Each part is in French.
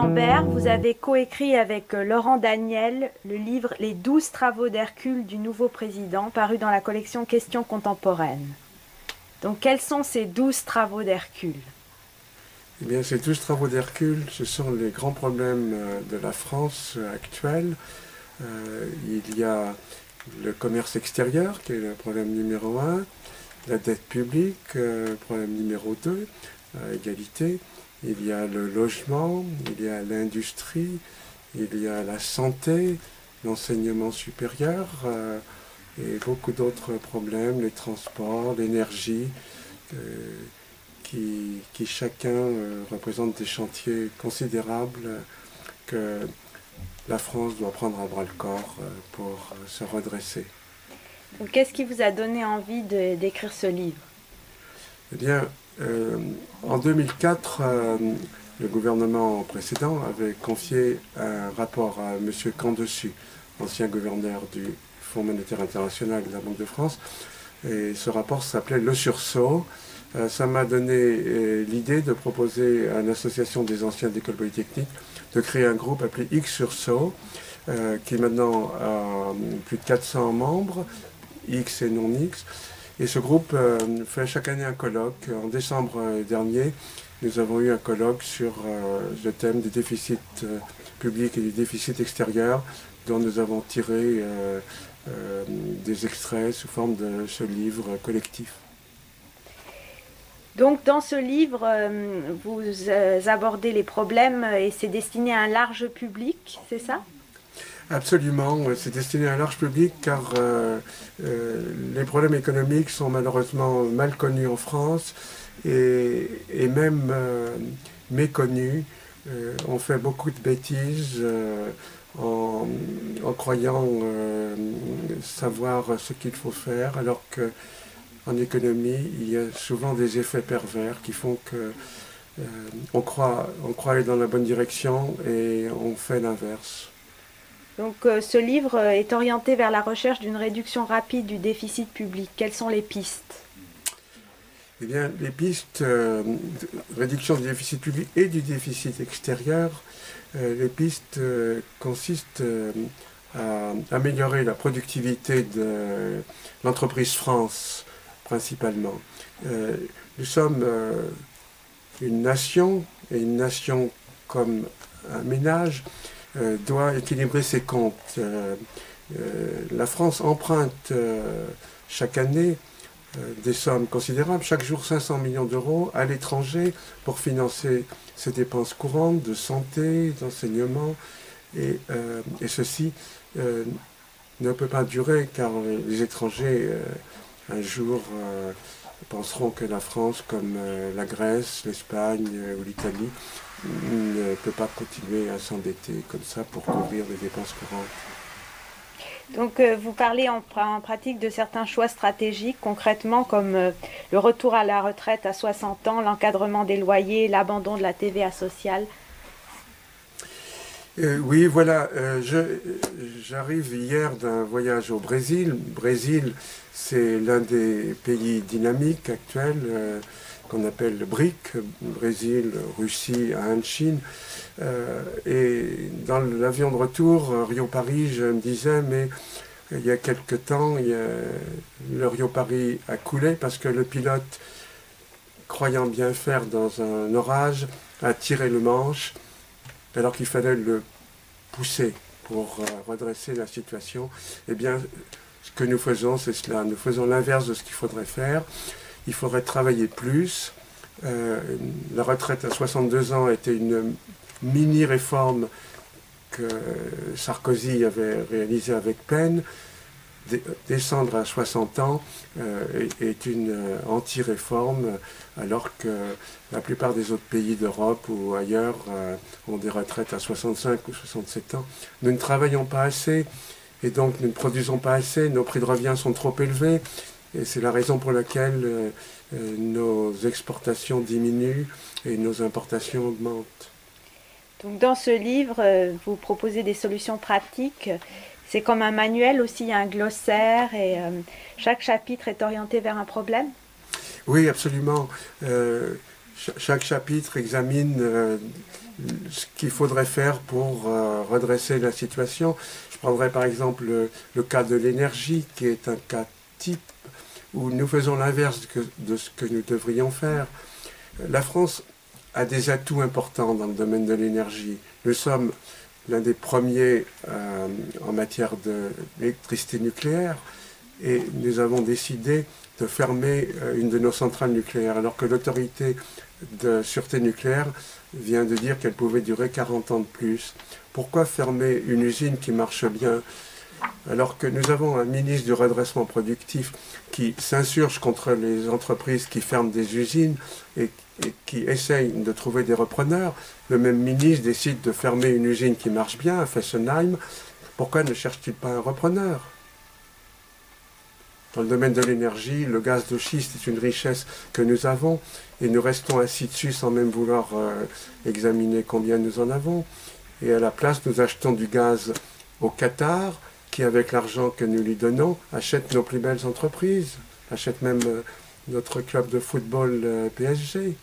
Lambert, vous avez coécrit avec Laurent Daniel le livre « Les 12 travaux d'Hercule du nouveau président » paru dans la collection Questions contemporaines. Donc quels sont ces 12 travaux d'Hercule? Eh bien, ces 12 travaux d'Hercule, ce sont les grands problèmes de la France actuelle. Il y a le commerce extérieur, qui est le problème numéro 1, la dette publique, problème numéro 2, égalité. Il y a le logement, il y a l'industrie, il y a la santé, l'enseignement supérieur et beaucoup d'autres problèmes, les transports, l'énergie, qui chacun représentent des chantiers considérables que la France doit prendre à bras-le-corps pour se redresser. Qu'est-ce qui vous a donné envie d'écrire ce livre? Eh bien, en 2004, le gouvernement précédent avait confié un rapport à M. Camdessus, ancien gouverneur du Fonds monétaire international de la Banque de France, et ce rapport s'appelait Le Sursaut. Ça m'a donné l'idée de proposer à l'association des anciens d'école polytechnique de créer un groupe appelé X Sursaut, qui maintenant a plus de 400 membres, X et non X. Et ce groupe fait chaque année un colloque. En décembre dernier, nous avons eu un colloque sur le thème du déficit public et du déficit extérieur, dont nous avons tiré des extraits sous forme de ce livre collectif. Donc dans ce livre, vous abordez les problèmes et c'est destiné à un large public, c'est ça? Absolument, c'est destiné à un large public car les problèmes économiques sont malheureusement mal connus en France et même méconnus. On fait beaucoup de bêtises en croyant savoir ce qu'il faut faire, alors qu'en économie, il y a souvent des effets pervers qui font que on croit aller dans la bonne direction et on fait l'inverse. Donc ce livre est orienté vers la recherche d'une réduction rapide du déficit public. Quelles sont les pistes? Eh bien, les pistes de réduction du déficit public et du déficit extérieur, les pistes consistent à améliorer la productivité de l'entreprise France, principalement. Nous sommes une nation, et une nation comme un ménage doit équilibrer ses comptes. La France emprunte chaque année des sommes considérables, chaque jour 500 millions d'euros à l'étranger pour financer ses dépenses courantes de santé, d'enseignement, et ceci ne peut pas durer car les étrangers un jour penseront que la France, comme la Grèce, l'Espagne ou l'Italie, ne peut pas continuer à s'endetter comme ça pour couvrir les dépenses courantes. Donc vous parlez en pratique de certains choix stratégiques, concrètement comme le retour à la retraite à 60 ans, l'encadrement des loyers, l'abandon de la TVA sociale. Oui, voilà, j'arrive hier d'un voyage au Brésil. Brésil, c'est l'un des pays dynamiques actuels qu'on appelle le BRIC, Brésil, Russie, Inde, Chine. Et dans l'avion de retour, Rio-Paris, je me disais, mais il y a quelque temps, le Rio-Paris a coulé parce que le pilote, croyant bien faire dans un orage, a tiré le manche, alors qu'il fallait le pousser pour redresser la situation. Eh bien, ce que nous faisons, c'est cela. Nous faisons l'inverse de ce qu'il faudrait faire. Il faudrait travailler plus. La retraite à 62 ans était une mini-réforme que Sarkozy avait réalisée avec peine. Descendre à 60 ans est une anti-réforme, alors que la plupart des autres pays d'Europe ou ailleurs ont des retraites à 65 ou 67 ans. Nous ne travaillons pas assez et donc nous ne produisons pas assez, nos prix de revient sont trop élevés et c'est la raison pour laquelle nos exportations diminuent et nos importations augmentent. Donc dans ce livre, vous proposez des solutions pratiques. C'est comme un manuel aussi, il y a un glossaire et chaque chapitre est orienté vers un problème? Oui, absolument. chaque chapitre examine ce qu'il faudrait faire pour redresser la situation. Je prendrai par exemple le cas de l'énergie, qui est un cas type où nous faisons l'inverse de ce que nous devrions faire. La France a des atouts importants dans le domaine de l'énergie. Nous sommes l'un des premiers en matière d'électricité nucléaire et nous avons décidé de fermer une de nos centrales nucléaires, alors que l'autorité de sûreté nucléaire vient de dire qu'elle pouvait durer 40 ans de plus. Pourquoi fermer une usine qui marche bien, alors que nous avons un ministre du redressement productif qui s'insurge contre les entreprises qui ferment des usines et qui essayent de trouver des repreneurs? Le même ministre décide de fermer une usine qui marche bien à Fessenheim. Pourquoi ne cherche-t-il pas un repreneur? Dans le domaine de l'énergie, le gaz de schiste est une richesse que nous avons et nous restons assis dessus sans même vouloir examiner combien nous en avons. Et à la place, nous achetons du gaz au Qatar, qui, avec l'argent que nous lui donnons, achète nos plus belles entreprises, achète même notre club de football PSG.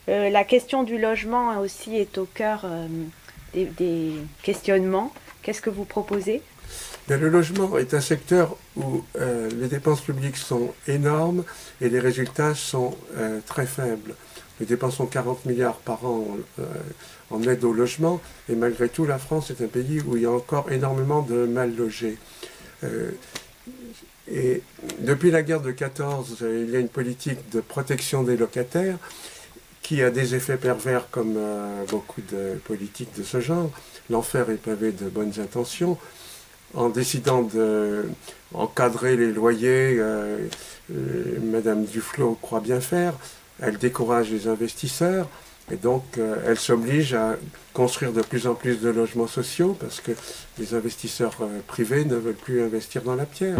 La question du logement aussi est au cœur des questionnements. Qu'est-ce que vous proposez? Bien, le logement est un secteur où les dépenses publiques sont énormes et les résultats sont très faibles. Nous dépensons 40 milliards par an en aide au logement, et malgré tout, la France est un pays où il y a encore énormément de mal logés. Et depuis la guerre de 14, il y a une politique de protection des locataires qui a des effets pervers comme beaucoup de politiques de ce genre. L'enfer est pavé de bonnes intentions. En décidant d'encadrer les loyers, Madame Duflot croit bien faire. Elle décourage les investisseurs et donc elle s'oblige à construire de plus en plus de logements sociaux parce que les investisseurs privés ne veulent plus investir dans la pierre.